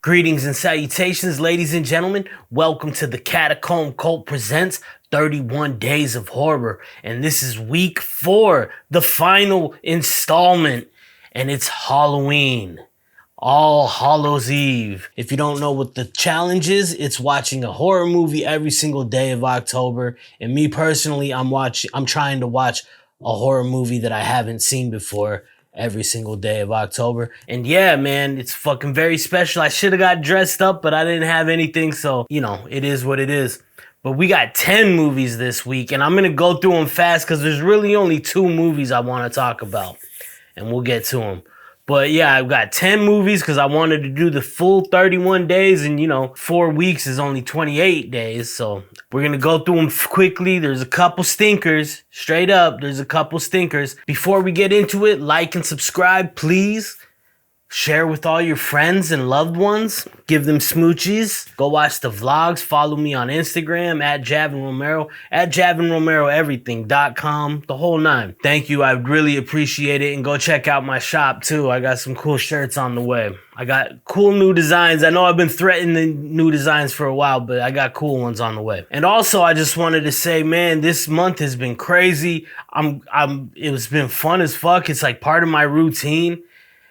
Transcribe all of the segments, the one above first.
Greetings and salutations, ladies and gentlemen. Welcome to the Catacomb Cult Presents 31 Days of Horror. And this is week 4, the final installment. And it's Halloween. All Hallows Eve. If you don't know what the challenge is, it's watching a horror movie every single day of October. And me personally, I'm trying to watch a horror movie that I haven't seen before every single day of October. And yeah, man, it's fucking very special. I should have got dressed up, but I didn't have anything. So, you know, it is what it is. But we got 10 movies this week, and I'm going to go through them fast because there's really only 2 movies I want to talk about. And we'll get to them. But yeah, I've got 10 movies because I wanted to do the full 31 days. And, you know, 4 weeks is only 28 days. So we're going to go through them quickly. There's a couple stinkers. Straight up, there's a couple stinkers. Before we get into it, like and subscribe, please. Share with all your friends and loved ones. Give them smoochies. Go watch the vlogs. Follow me on Instagram at Javin Romero, at JavinRomeroEverything.com, the whole 9. Thank you. I really appreciate it. And go check out my shop too. I got some cool shirts on the way. I got cool new designs. I know I've been threatening new designs for a while, but I got cool ones on the way. And also, I just wanted to say, man, this month has been crazy. It's been fun as fuck. It's like part of my routine.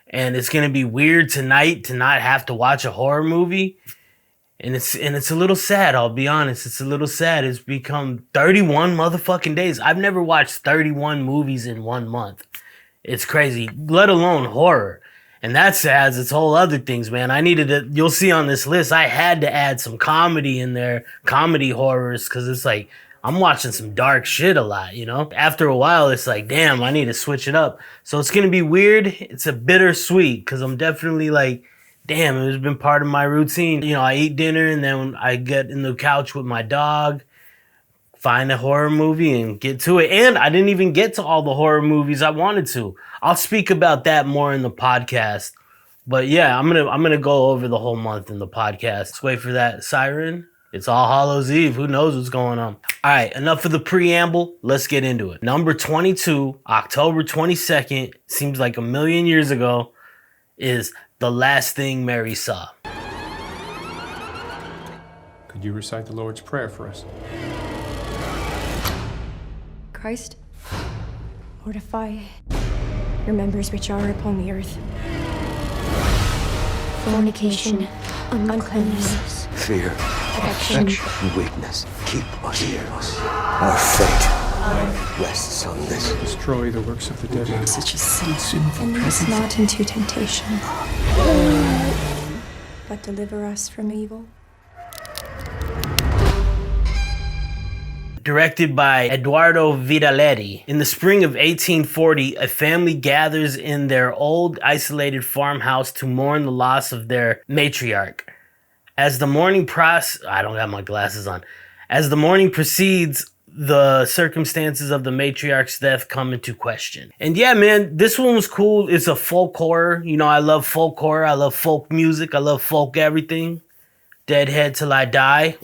And it's gonna be weird tonight to not have to watch a horror movie. And it's a little sad, I'll be honest. It's a little sad. It's become 31 motherfucking days. I've never watched 31 movies in 1 month. It's crazy, let alone horror. And that adds its whole other things, man. You'll see on this list, I had to add some comedy in there, comedy horrors, because it's like, I'm watching some dark shit a lot, you know? After a while, it's like, damn, I need to switch it up. So it's going to be weird. It's a bittersweet because I'm definitely like, damn, it's been part of my routine. You know, I eat dinner and then I get in the couch with my dog, find a horror movie and get to it. And I didn't even get to all the horror movies I wanted to. I'll speak about that more in the podcast. But yeah, I'm gonna go over the whole month in the podcast. Let's wait for that siren. It's All Hallows Eve. Who knows what's going on? All right, enough of the preamble. Let's get into it. Number 22, October 22nd, seems like a million years ago, is The Last Thing Mary Saw. Could you recite the Lord's Prayer for us? Christ, mortify your members which are upon the earth. Fornication, uncleanness, fear, affection, and weakness. Keep us here. Our fate rests on this. Destroy the works of the devil. Such a sinful and lead us presence. not into temptation, but deliver us from evil. Directed by Eduardo Vidaletti. In the spring of 1840, a family gathers in their old isolated farmhouse to mourn the loss of their matriarch. As the morning I don't have my glasses on. As the morning proceeds, the circumstances of the matriarch's death come into question. And yeah, man, this one was cool. It's a folk horror. You know, I love folk horror. I love folk music. I love folk everything. Deadhead till I die.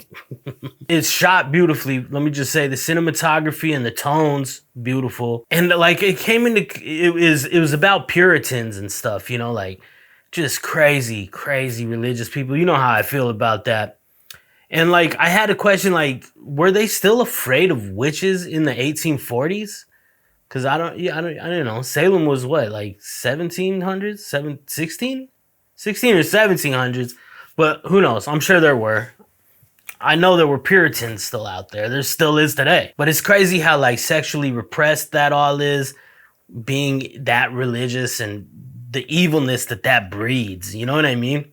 It's shot beautifully. Let me just say the cinematography and the tones, beautiful. And like it was about Puritans and stuff, you know, like just crazy religious people. You know how I feel about that. And like I had a question, like, were they still afraid of witches in the 1840s? Because I don't know. Salem was what, like 1700s, 16 or 1700s. But who knows? I'm sure there were. I know there were Puritans still out there. There still is today. But it's crazy how like sexually repressed that all is, being that religious and the evilness that breeds. You know what I mean?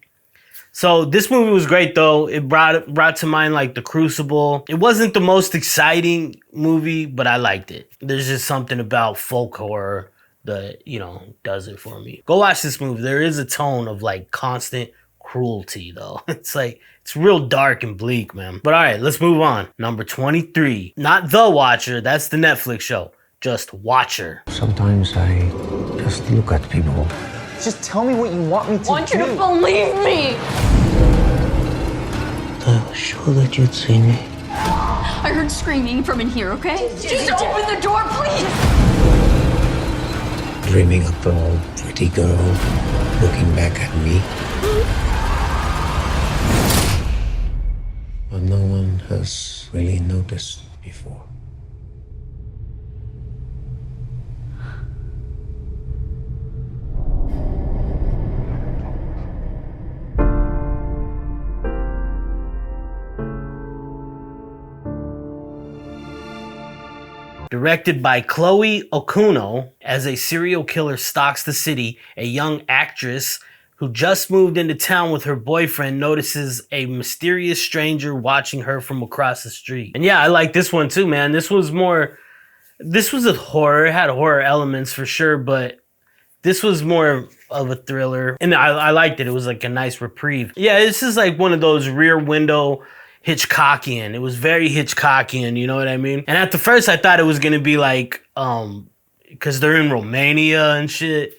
So this movie was great though. It brought to mind like The Crucible. It wasn't the most exciting movie, but I liked it. There's just something about folk horror that, you know, does it for me. Go watch this movie. There is a tone of like constant cruelty though. It's like, it's real dark and bleak, man. But all right, let's move on. Number 23, not The Watcher. That's the Netflix show. Just Watcher. Sometimes I just look at people. Just tell me what you want me to do. I want you to believe me. I was sure that you'd see me. I heard screaming from in here, okay? Just open the door, please. Dreaming up an old pretty girl looking back at me. has really noticed before. Directed by Chloe Okuno, as a serial killer stalks the city, a young actress who just moved into town with her boyfriend notices a mysterious stranger watching her from across the street. And yeah, I like this one too, man. This was a horror. It had horror elements for sure, but this was more of a thriller. And I liked it. It was like a nice reprieve. Yeah, this is like one of those Rear Window Hitchcockian. It was very Hitchcockian, you know what I mean? And at the first I thought it was gonna be like, because they're in Romania and shit.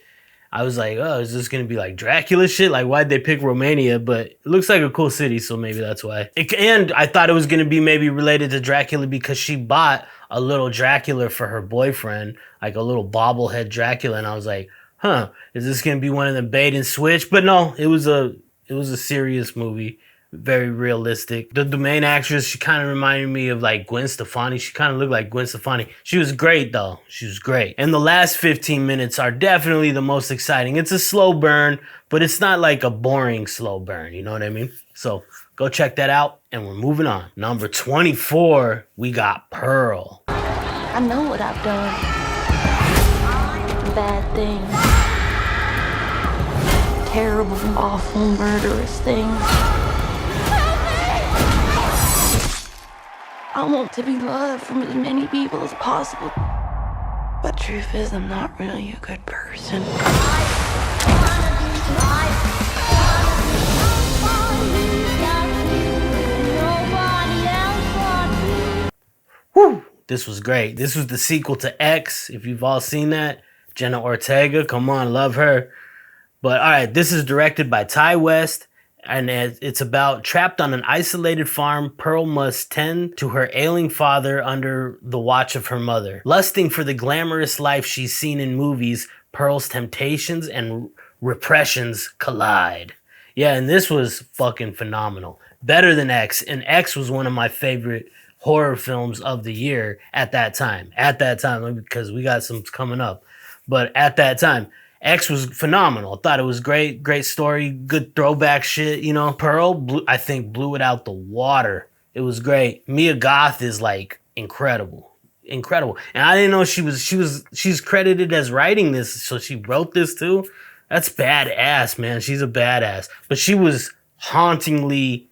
I was like, oh, is this gonna be like Dracula shit? Like, why'd they pick Romania? But it looks like a cool city, so maybe that's why. And I thought it was gonna be maybe related to Dracula because she bought a little Dracula for her boyfriend, like a little bobblehead Dracula, and I was like, huh, is this gonna be one of the bait and switch? But no, it was a serious movie. Very realistic. The main actress, she kind of reminded me of like Gwen Stefani. She kind of looked like Gwen Stefani. She was great though. She was great. And the last 15 minutes are definitely the most exciting. It's a slow burn, but it's not like a boring slow burn. You know what I mean? So go check that out and we're moving on. Number 24, we got Pearl. I know what I've done. Bad things. Terrible, awful, murderous things. I want to be loved from as many people as possible. But truth is, I'm not really a good person. Woo! This was great. This was the sequel to X. If you've all seen that, Jenna Ortega, come on, love her. But all right, this is directed by Ty West. And it's about trapped on an isolated farm, Pearl must tend to her ailing father under the watch of her mother. Lusting for the glamorous life she's seen in movies, Pearl's temptations and repressions collide. Yeah, and this was fucking phenomenal. Better than X. And X was one of my favorite horror films of the year at that time. At that time, because we got some coming up. But at that time, X was phenomenal. I thought it was great. Great story. Good throwback shit, you know. Pearl, I think, blew it out the water. It was great. Mia Goth is like incredible. Incredible. And I didn't know she's credited as writing this, so she wrote this too. That's badass, man. She's a badass. But she was hauntingly,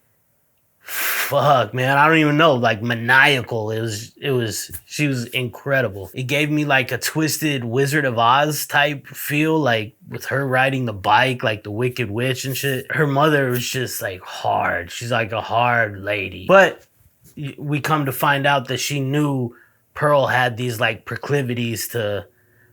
fuck, man, I don't even know, like maniacal. She was incredible. It gave me like a twisted Wizard of Oz type feel, like with her riding the bike, like the Wicked Witch and shit. Her mother was just like hard. She's like a hard lady. But we come to find out that she knew Pearl had these like proclivities to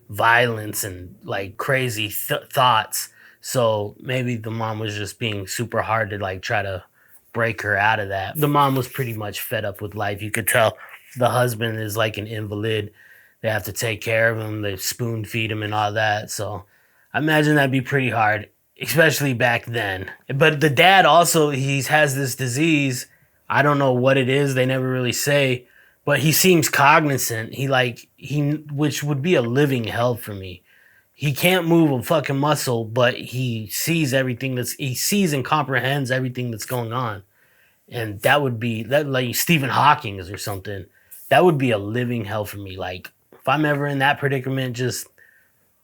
violence and like crazy thoughts. So maybe the mom was just being super hard to like try to break her out of that. The mom was pretty much fed up with life. You could tell the husband is like an invalid. They have to take care of him. They spoon feed him and all that. So I imagine that'd be pretty hard, especially back then. But the dad also, he has this disease. I don't know what it is. They never really say, but he seems cognizant. Which would be a living hell for me. He can't move a fucking muscle, but he sees he sees and comprehends everything that's going on. And that would be that like Stephen Hawking or something. That would be a living hell for me. Like if I'm ever in that predicament, just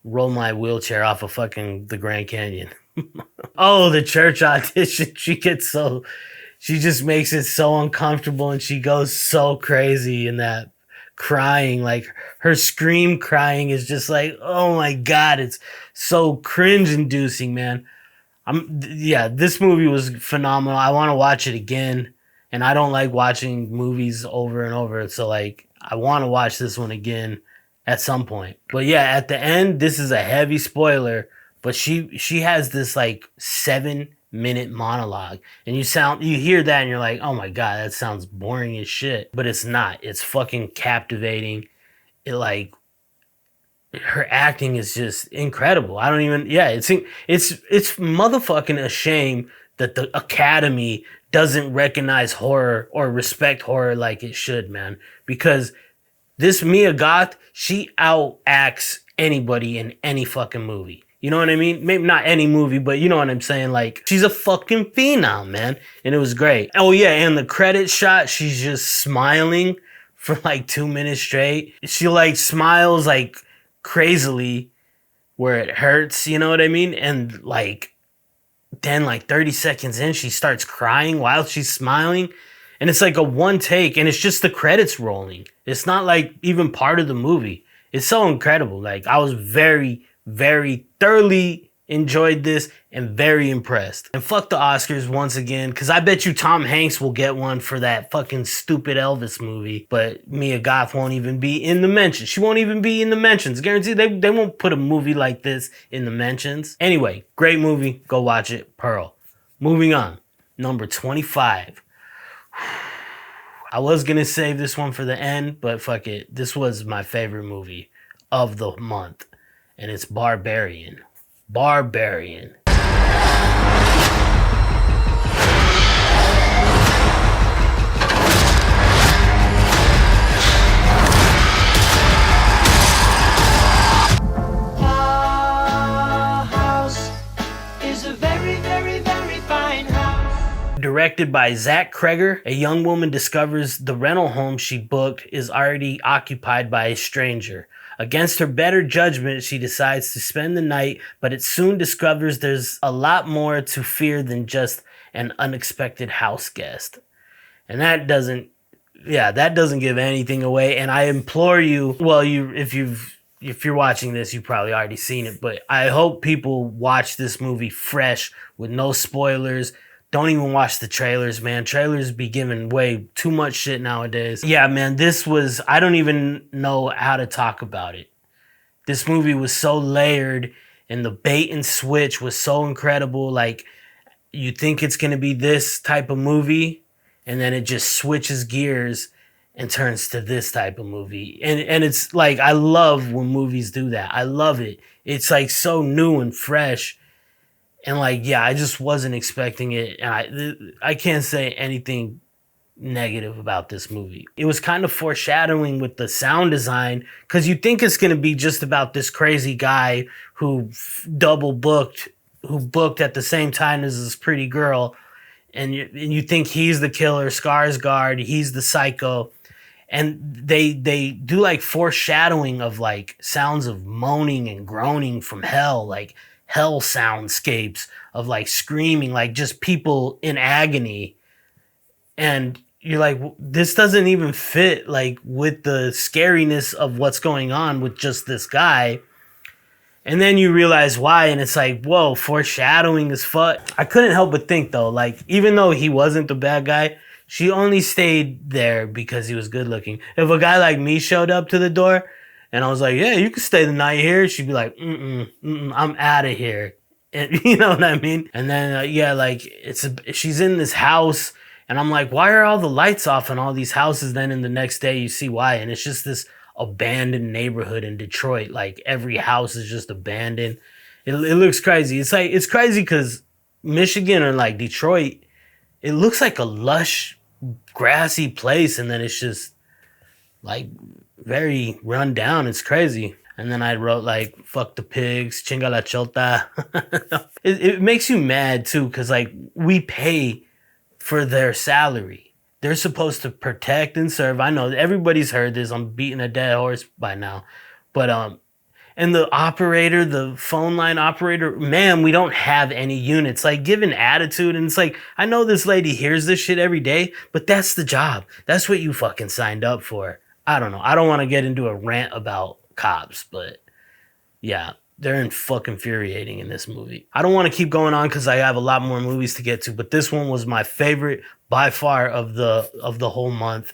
roll my wheelchair off of fucking the Grand Canyon. Oh, the church audition. She just makes it so uncomfortable and she goes so crazy in that crying. Like her scream crying is just like, oh my God, it's so cringe inducing, man. This movie was phenomenal. I want to watch it again. And I don't like watching movies over and over. So like, I want to watch this one again at some point. But yeah, at the end, this is a heavy spoiler, but she has this like 7-minute monologue and you hear that and you're like, oh my God, that sounds boring as shit. But it's not. It's fucking captivating. Her acting is just incredible. It's motherfucking a shame that the Academy doesn't recognize horror or respect horror like it should, man. Because this Mia Goth, she outacts anybody in any fucking movie. You know what I mean? Maybe not any movie, but you know what I'm saying? Like, she's a fucking phenom, man. And it was great. Oh yeah, and the credit shot, she's just smiling for like 2 minutes straight. She like smiles like crazily where it hurts, you know what I mean? And like, then like 30 seconds in, she starts crying while she's smiling. And it's like a one take, and it's just the credits rolling. It's not like even part of the movie. It's so incredible. Like, I was very, very thoroughly enjoyed this and very impressed. And fuck the Oscars once again, because I bet you Tom Hanks will get one for that fucking stupid Elvis movie, but Mia Goth won't even be in the mentions. She won't even be in the mentions. Guaranteed they won't put a movie like this in the mentions. Anyway, great movie. Go watch it. Pearl. Moving on. Number 25. I was gonna save this one for the end, but fuck it. This was my favorite movie of the month, and it's Barbarian. Barbarian. Directed by Zach Kreger, a young woman discovers the rental home she booked is already occupied by a stranger. Against her better judgment, she decides to spend the night, but it soon discovers there's a lot more to fear than just an unexpected house guest. And that doesn't give anything away. And I implore you, well, if you're watching this, you've probably already seen it, but I hope people watch this movie fresh with no spoilers. Don't even watch the trailers, man. Trailers be giving way too much shit nowadays. Yeah, man, I don't even know how to talk about it. This movie was so layered, and the bait and switch was so incredible. Like, you think it's going to be this type of movie, and then it just switches gears and turns to this type of movie. And it's like, I love when movies do that. I love it. It's like so new and fresh. And like, yeah, I just wasn't expecting it. And I can't say anything negative about this movie. It was kind of foreshadowing with the sound design, because you think it's going to be just about this crazy guy who booked at the same time as this pretty girl. And you think he's the killer, Skarsgård, he's the psycho. And they do like foreshadowing of like sounds of moaning and groaning from hell, like hell soundscapes of like screaming, like just people in agony. And you're like, this doesn't even fit like with the scariness of what's going on with just this guy. And then you realize why, and it's like, whoa, foreshadowing as fuck. I couldn't help but think though, like, even though he wasn't the bad guy, she only stayed there because he was good looking. If a guy like me showed up to the door and I was like, yeah, you can stay the night here, she'd be like, I'm out of here. And, you know what I mean? And then, like, she's in this house, and I'm like, why are all the lights off in all these houses? Then in the next day, you see why. And it's just this abandoned neighborhood in Detroit. Like, every house is just abandoned. It looks crazy. It's like, it's crazy because Michigan or like Detroit, it looks like a lush, grassy place, and then it's just like very run down. It's crazy. And then I wrote like, fuck the pigs, chinga la chota. It makes you mad too, because like, we pay for their salary. They're supposed to protect and serve. I know everybody's heard this. I'm beating a dead horse by now. But and the operator, the phone line operator, man, we don't have any units. Like, give an attitude. And it's like, I know this lady hears this shit every day, but that's the job. That's what you fucking signed up for. I don't know. I don't want to get into a rant about cops, but yeah, they're fucking infuriating in this movie. I don't want to keep going on because I have a lot more movies to get to, but this one was my favorite by far of the whole month.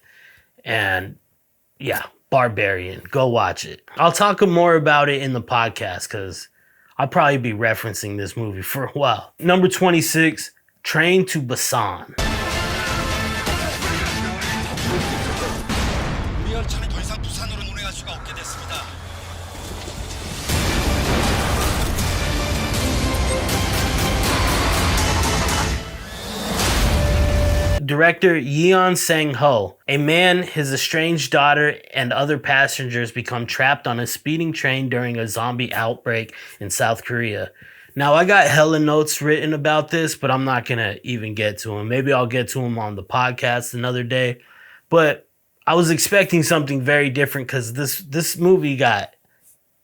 And yeah, Barbarian. Go watch it. I'll talk more about it in the podcast because I'll probably be referencing this movie for a while. Number 26, Train to Busan. Director Yeon Sang-ho. A man, his estranged daughter, and other passengers become trapped on a speeding train during a zombie outbreak in South Korea. Now, I got hella notes written about this, but I'm not going to even get to them. Maybe I'll get to them on the podcast another day. But I was expecting something very different because this movie got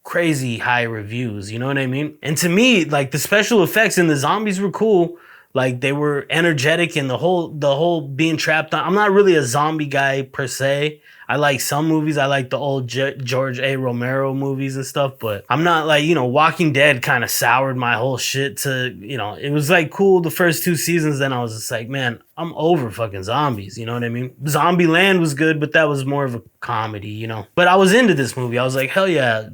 crazy high reviews, you know what I mean? And to me, like, the special effects and the zombies were cool. Like, they were energetic, and the whole being trapped on. I'm not really a zombie guy per se. I like some movies. I like the old George A. Romero movies and stuff, but I'm not like, Walking Dead kind of soured my whole shit to, it was like cool the first 2 seasons. Then I was just like, man, I'm over fucking zombies. You know what I mean? Zombieland was good, but that was more of a comedy, But I was into this movie. I was like, hell yeah.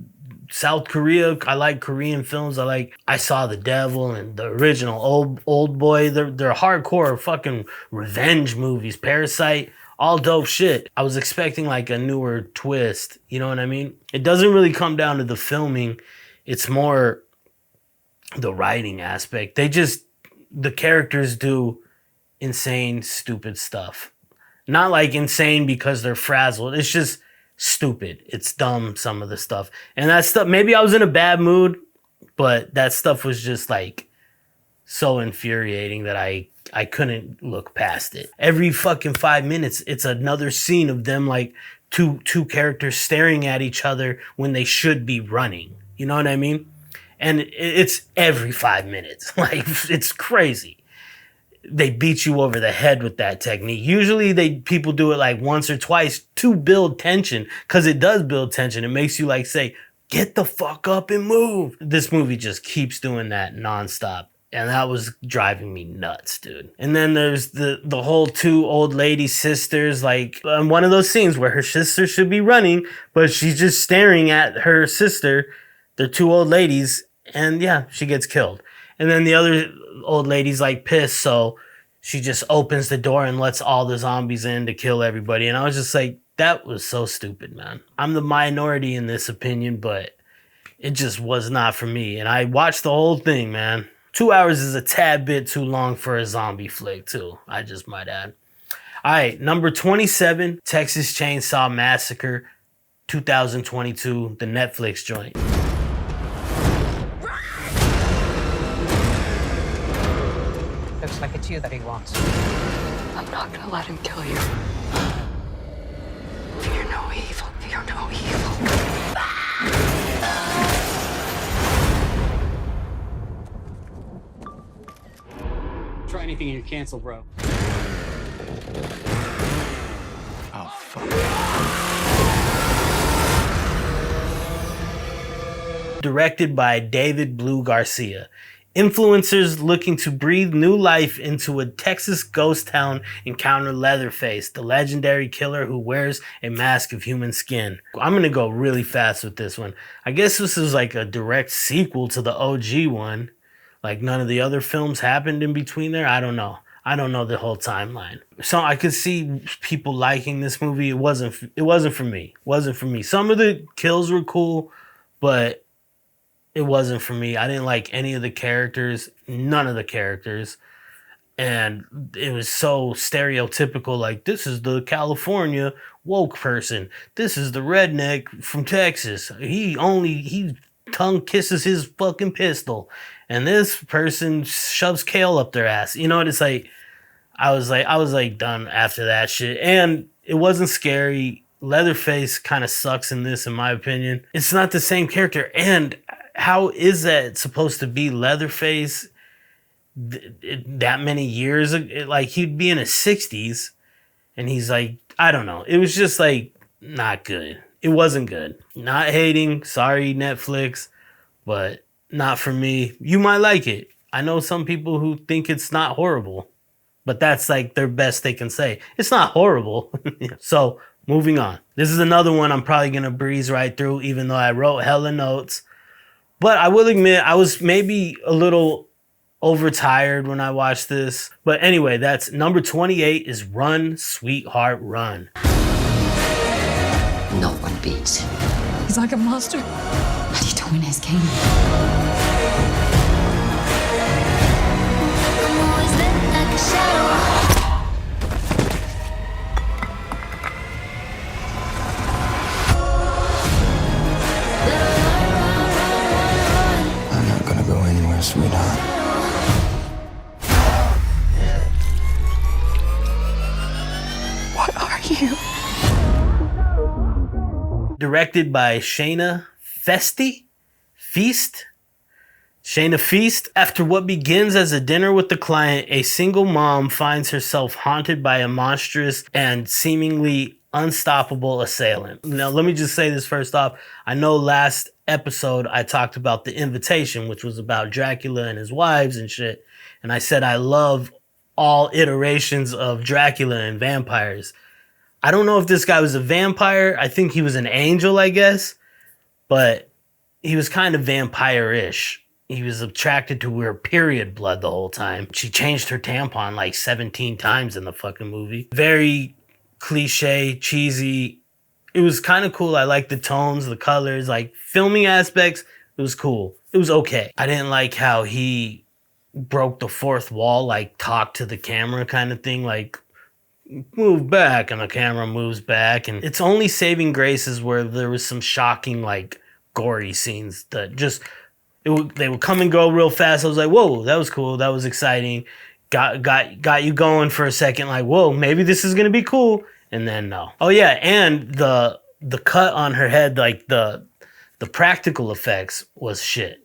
South Korea, I like Korean films. I Saw the Devil and the original Old Boy. They're hardcore fucking revenge movies. Parasite, all dope shit. I was expecting like a newer twist. You know what I mean? It doesn't really come down to the filming. It's more the writing aspect. The characters do insane, stupid stuff. Not like insane because they're frazzled. It's just stupid. It's dumb, some of the stuff. And that stuff, maybe I was in a bad mood, but that stuff was just like so infuriating that I couldn't look past it. Every fucking 5 minutes, it's another scene of them like two characters staring at each other when they should be running. You know what I mean? And it's every 5 minutes. Like, it's crazy. They beat you over the head with that technique. Usually people do it like once or twice to build tension, because it does build tension. It makes you like say, get the fuck up and move. This movie just keeps doing that nonstop. And that was driving me nuts, dude. And then there's the whole 2 old lady sisters, like one of those scenes where her sister should be running, but she's just staring at her sister. They're 2 old ladies, and yeah, she gets killed. And then the other old lady's like pissed, so she just opens the door and lets all the zombies in to kill everybody. And I was just like, that was so stupid, man. I'm the minority in this opinion, but it just was not for me. And I watched the whole thing, man. 2 hours is a tad bit too long for a zombie flick, too. I just might add. All right, number 27, Texas Chainsaw Massacre, 2022, the Netflix joint. Looks like it's you that he wants. I'm not gonna let him kill you. Fear no evil. Fear no evil. Try anything and you're canceled, bro. Oh, fuck. Directed by David Blue Garcia. Influencers looking to breathe new life into a Texas ghost town encounter Leatherface, the legendary killer who wears a mask of human skin. I'm going to go really fast with this one. I guess this is like a direct sequel to the OG one. Like none of the other films happened in between there. I don't know. I don't know the whole timeline. So I could see people liking this movie. It wasn't for me. It wasn't for me. Some of the kills were cool, but it wasn't for me. I didn't like any of the characters, none of the characters. And it was so stereotypical, like, this is the California woke person. This is the redneck from Texas. He tongue kisses his fucking pistol. And this person shoves kale up their ass. You know what it's like? I was like done after that shit. And it wasn't scary. Leatherface kind of sucks in this, in my opinion. It's not the same character. And how is that supposed to be Leatherface that many years ago? Like, he'd be in his 60s and he's like, I don't know. It was just like not good. It wasn't good. Not hating. Sorry, Netflix, but not for me. You might like it. I know some people who think it's not horrible, but that's like their best they can say. It's not horrible. So moving on. This is another one I'm probably going to breeze right through, even though I wrote hella notes. But I will admit, I was maybe a little overtired when I watched this. But anyway, that's number 28 is Run, Sweetheart, Run. No one beats him. He's like a monster. How do you doing his game? you. Directed by Shayna Feast. Shayna Feast. After what begins as a dinner with the client, a single mom finds herself haunted by a monstrous and seemingly unstoppable assailant. Now, let me just say this first off. I know last episode I talked about The Invitation, which was about Dracula and his wives and shit. And I said I love all iterations of Dracula and vampires. I don't know if this guy was a vampire. I think he was an angel, I guess. But he was kind of vampire-ish. He was attracted to her period blood the whole time. She changed her tampon like 17 times in the fucking movie. Very cliche, cheesy. It was kind of cool. I liked the tones, the colors, like filming aspects. It was cool. It was okay. I didn't like how he broke the fourth wall, like talk to the camera kind of thing, like move back, and the camera moves back. And it's only saving graces where there was some shocking, like gory scenes that just... they would come and go real fast. I was like, whoa, that was cool. That was exciting. Got you going for a second. Like, whoa, maybe this is going to be cool. And then no. Oh, yeah. And the cut on her head, like the practical effects was shit.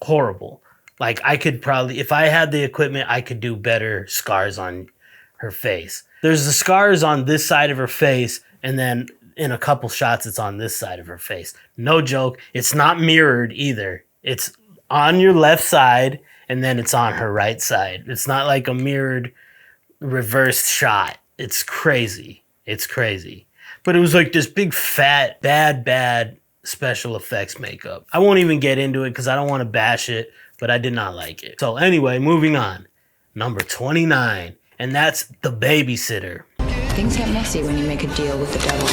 Horrible. Like, I could probably, if I had the equipment, I could do better scars on her face. There's the scars on this side of her face. And then in a couple shots, it's on this side of her face. No joke. It's not mirrored either. It's on your left side, and then it's on her right side. It's not like a mirrored reversed shot. It's crazy. It's crazy. But it was like this big, fat, bad special effects makeup. I won't even get into it because I don't want to bash it, but I did not like it. So anyway, moving on. Number 29, and that's The Babysitter. Things get messy when you make a deal with the devil.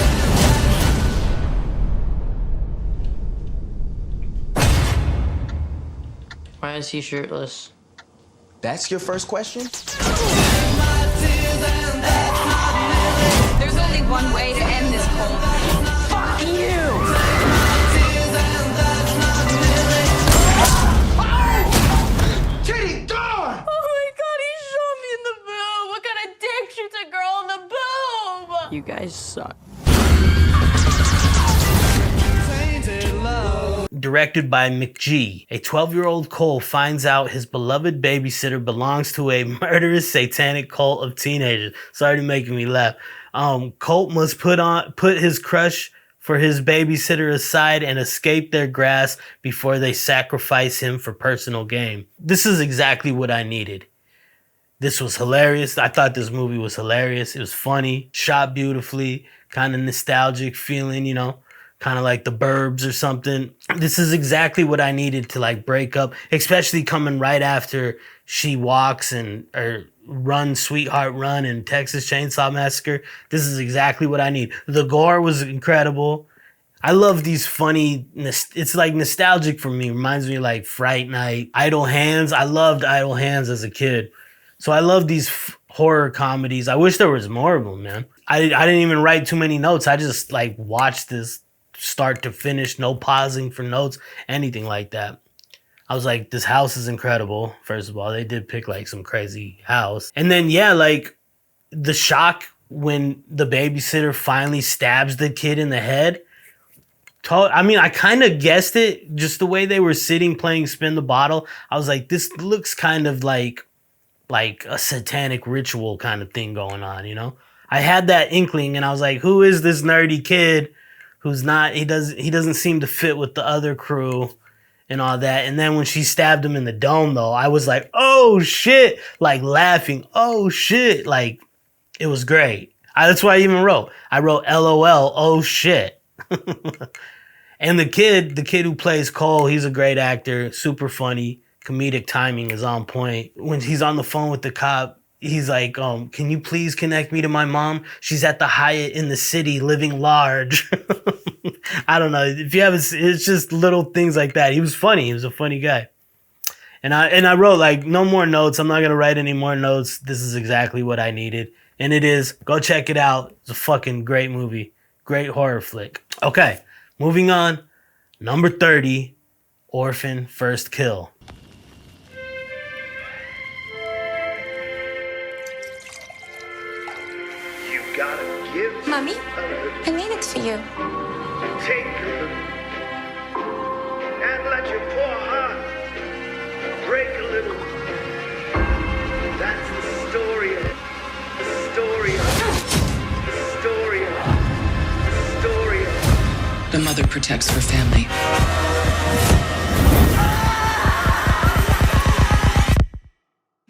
Why is he shirtless? That's your first question? There's only one way to end this, Cole. Fuck you! Kitty, darn! Oh my god, he shot me in the boob! What kind of dick shoots a girl in the boob? You guys suck. Directed by McG. A 12-year-old Cole finds out his beloved babysitter belongs to a murderous satanic cult of teenagers. Sorry to making me laugh. Colt must put his crush for his babysitter aside and escape their grasp before they sacrifice him for personal gain. This is exactly what I needed. This was hilarious. I thought this movie was hilarious. It was funny, shot beautifully, kind of nostalgic feeling, you know, kind of like The Burbs or something. This is exactly what I needed to like break up, especially coming right after She Walks or Run, Sweetheart Run and Texas Chainsaw Massacre. This is exactly what I need. The gore was incredible. I love these funny, it's like nostalgic for me. Reminds me of like Fright Night, Idle Hands. I loved Idle Hands as a kid. So I love these horror comedies. I wish there was more of them, man. I didn't even write too many notes. I just like watched this start to finish, no pausing for notes, anything like that. I was like, this house is incredible. First of all, they did pick like some crazy house. And then, yeah, like the shock when the babysitter finally stabs the kid in the head. I mean, I kind of guessed it just the way they were sitting playing Spin the Bottle. I was like, this looks kind of like a satanic ritual kind of thing going on, you know? I had that inkling and I was like, who is this nerdy kid who's not, he doesn't seem to fit with the other crew and all that. And then when she stabbed him in the dome though, I was like, oh shit, like laughing. Oh shit. Like it was great. That's why I wrote LOL. Oh shit. And the kid who plays Cole, he's a great actor, super funny. Comedic timing is on point. When he's on the phone with the cop, he's like, can you please connect me to my mom? She's at the Hyatt in the city living large. I don't know. If you haven't, it's just little things like that. He was funny. He was a funny guy. And I wrote like, no more notes. I'm not going to write any more notes. This is exactly what I needed. And it is. Go check it out. It's a fucking great movie. Great horror flick. Okay. Moving on. Number 30, Orphan First Kill. You got Mommy, I made it for you. Take a little and let your poor heart break a little. That's the story of the story of the story of the story of. The mother protects her family.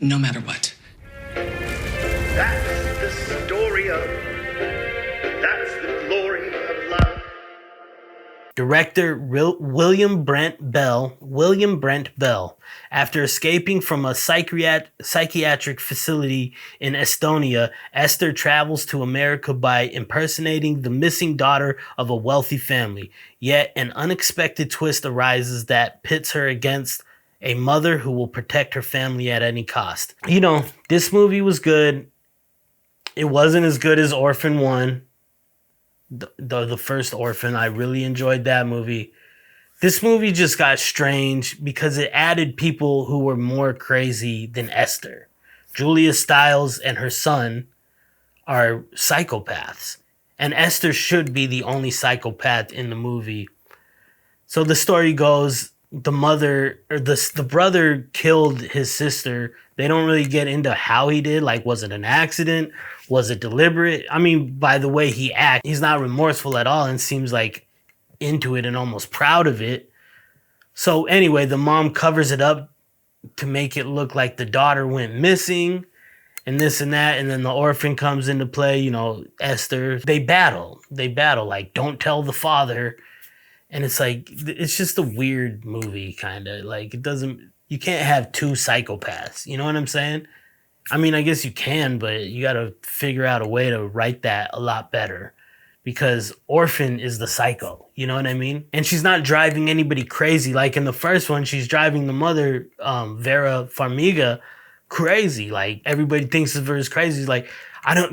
No matter what. That's the story of. That's the glory of love. Director William Brent Bell, after escaping from a psychiatric facility in Estonia, Esther travels to America by impersonating the missing daughter of a wealthy family. Yet an unexpected twist arises that pits her against a mother who will protect her family at any cost. You know, this movie was good. It wasn't as good as Orphan 1. The first Orphan. I really enjoyed that movie. This movie just got strange because it added people who were more crazy than Esther. Julia Stiles and her son are psychopaths, and Esther should be the only psychopath in the movie. So the story goes, the brother killed his sister. They don't really get into how he did. Like, was it an accident? Was it deliberate? I mean, by the way he acts, he's not remorseful at all and seems like into it and almost proud of it. So anyway, the mom covers it up to make it look like the daughter went missing and this and that. And then the orphan comes into play, you know, Esther. They battle like, don't tell the father. And it's like, it's just a weird movie, kind of. Like, you can't have two psychopaths. You know what I'm saying? I mean, I guess you can, but you got to figure out a way to write that a lot better. Because Orphan is the psycho. You know what I mean? And she's not driving anybody crazy. Like in the first one, she's driving the mother, Vera Farmiga, crazy. Like, everybody thinks of her as crazy. Like,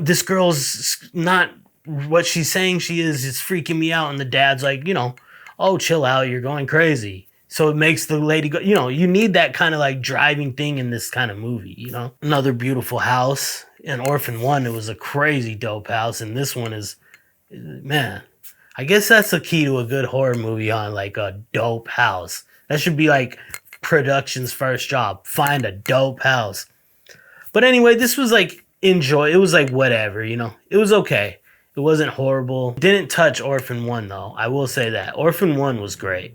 this girl's not what she's saying she is. It's freaking me out. And the dad's like, you know, oh, chill out, you're going crazy. So it makes the lady go, you know, you need that kind of like driving thing in this kind of movie, you know? Another beautiful house. In Orphan 1, it was a crazy dope house. And this one is, man, I guess that's the key to a good horror movie, on like a dope house. That should be like production's first job. Find a dope house. But anyway, this was like, it was like whatever, you know? It was okay. It wasn't horrible. Didn't touch Orphan 1 though. I will say that. Orphan 1 was great.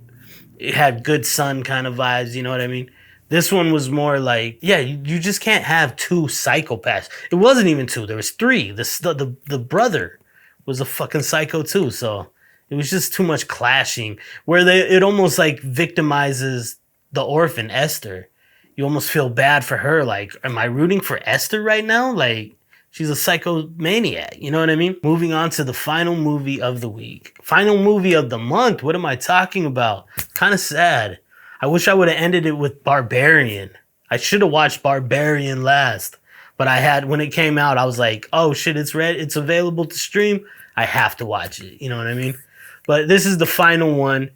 It had good son kind of vibes, you know what I mean? This one was more like, yeah, you just can't have two psychopaths. It wasn't even two. There was three. The brother was a fucking psycho too. So it was just too much clashing where it almost like victimizes the orphan Esther. You almost feel bad for her. Like, am I rooting for Esther right now? Like, she's a psychomaniac, you know what I mean? Moving on to the final movie of the week. Final movie of the month. What am I talking about? Kind of sad. I wish I would have ended it with Barbarian. I should have watched Barbarian last. But when it came out, I was like, oh shit, it's available to stream. I have to watch it, you know what I mean? But this is the final one.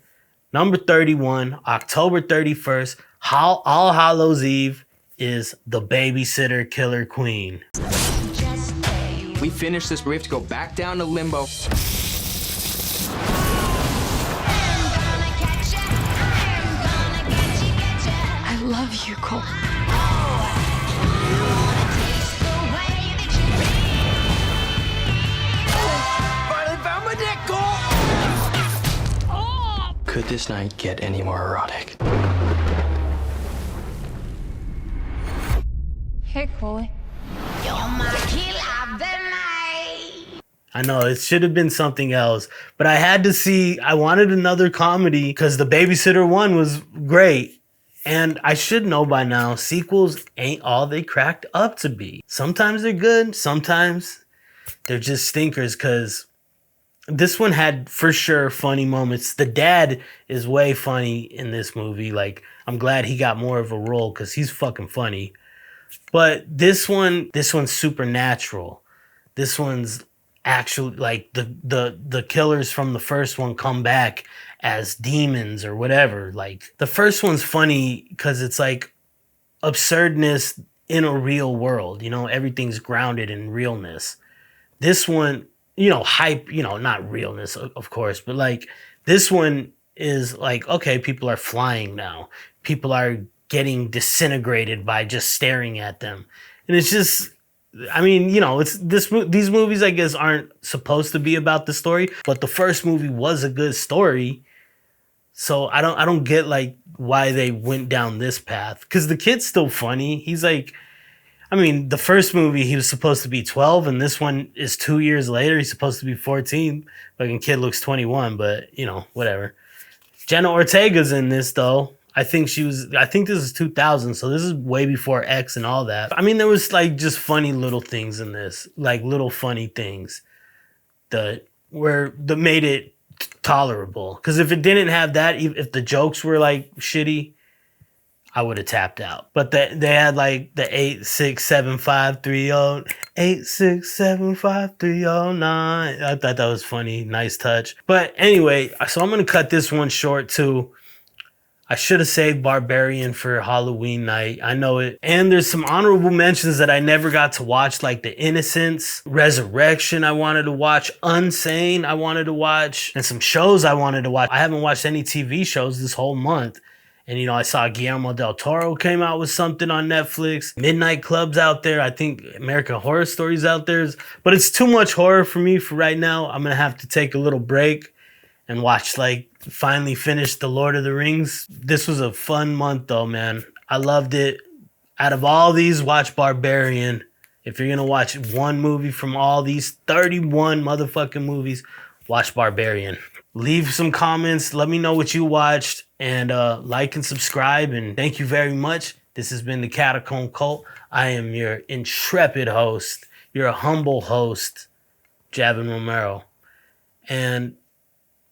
Number 31, October 31st, All Hallows Eve is The Babysitter Killer Queen. We finish this, we have to go back down to limbo. I love you, Cole. Finally found my dick, Cole! Could this night get any more erotic? Hey, Coley. I know, it should have been something else, but I wanted another comedy because The Babysitter 1 was great. And I should know by now, sequels ain't all they cracked up to be. Sometimes they're good, sometimes they're just stinkers, because this one had for sure funny moments. The dad is way funny in this movie. Like, I'm glad he got more of a role because he's fucking funny. But this one's supernatural. This one's actually like the killers from the first one come back as demons or whatever. Like, the first one's funny because it's like absurdness in a real world. You know, everything's grounded in realness. This one hype, not realness, of course, but like this one is like, okay, people are flying now. People are getting disintegrated by just staring at them. And it's just, I mean, these movies, I guess, aren't supposed to be about the story, but the first movie was a good story. So I don't get like why they went down this path, because the kid's still funny. He's like, I mean, the first movie he was supposed to be 12, and this one is 2 years later. He's supposed to be 14. Fucking kid looks 21, but whatever. Jenna Ortega's in this though. I think this is 2000, so this is way before X and all that. I mean, there was like just funny little things in this, like little funny things that made it tolerable. Because if it didn't have that, if the jokes were like shitty, I would have tapped out. But they had like the 8675309. 8675309. I thought that was funny. Nice touch. But anyway, so I'm gonna cut this one short too. I should have saved Barbarian for Halloween night. I know it. And there's some honorable mentions that I never got to watch, like The Innocents, Resurrection I wanted to watch, Unsane I wanted to watch, and some shows I wanted to watch. I haven't watched any TV shows this whole month. And, I saw Guillermo del Toro came out with something on Netflix. Midnight Club's out there. I think American Horror Story's out there. But it's too much horror for me for right now. I'm going to have to take a little break and watch, finally finish The Lord of the Rings. This was a fun month though, man. I loved it. Out of all these, watch Barbarian. If you're gonna watch one movie from all these 31 motherfucking movies, watch Barbarian. Leave some comments. Let me know what you watched, and like and subscribe. And thank you very much. This has been the Catacomb Cult. I am your intrepid host, your humble host, Javin Romero. And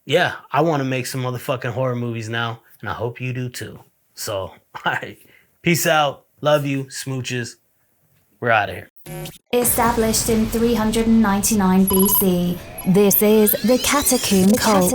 yeah, I want to make some motherfucking horror movies now, and I hope you do too. So, all right. Peace out. Love you. Smooches. We're out of here. Established in 399 BC, this is the Catacomb Cult.